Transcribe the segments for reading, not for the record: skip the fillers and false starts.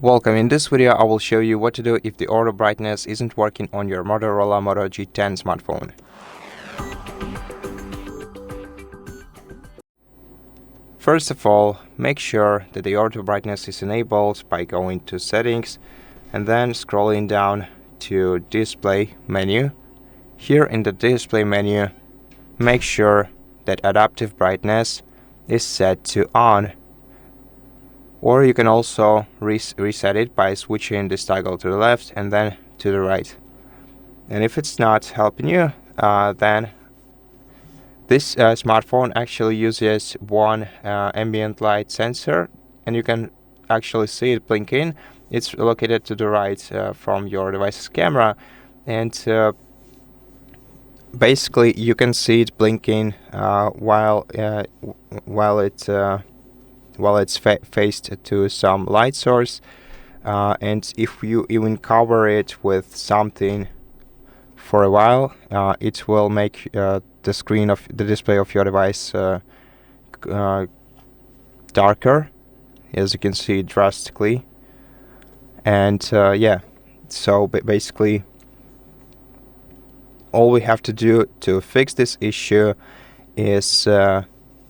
Welcome. In this video, I will show you what to do if the auto brightness isn't working on your Motorola Moto G10 smartphone. First of all, make sure that the auto brightness is enabled by going to Settings and then scrolling down to Display menu. Here in the Display menu, make sure that Adaptive Brightness is set to On. Or you can also reset it by switching this toggle to the left and then to the right. And if it's not helping you, then this smartphone actually uses one ambient light sensor, and you can actually see it blinking. It's located to the right from your device's camera, and basically you can see it blinking while it's faced to some light source, and if you even cover it with something for a while, it will make the screen of the display of your device darker, as you can see drastically. And yeah, so basically all we have to do to fix this issue is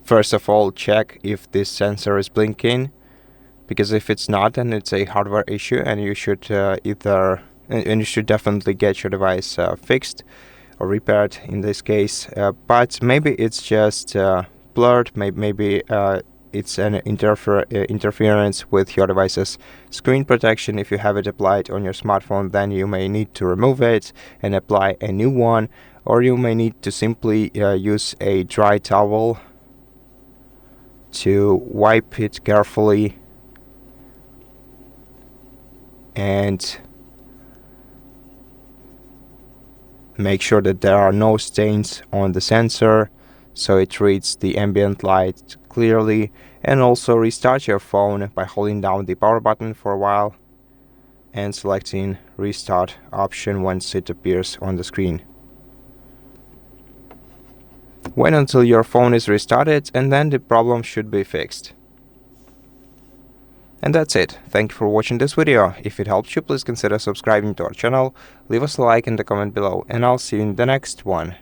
first of all, check if this sensor is blinking, because if it's not, then it's a hardware issue, and you should you should definitely get your device fixed or repaired in this case. But maybe it's just blurred. Maybe it's an interference with your device's screen protection. If you have it applied on your smartphone, then you may need to remove it and apply a new one, or you may need to simply use a dry towel to wipe it carefully and make sure that there are no stains on the sensor, so it reads the ambient light clearly. And also restart your phone by holding down the power button for a while and selecting restart option once it appears on the screen. Wait until your phone is restarted, and then the problem should be fixed. And that's it. Thank you for watching this video. If it helped you, please consider subscribing to our channel, leave us a like and a comment below, and I'll see you in the next one.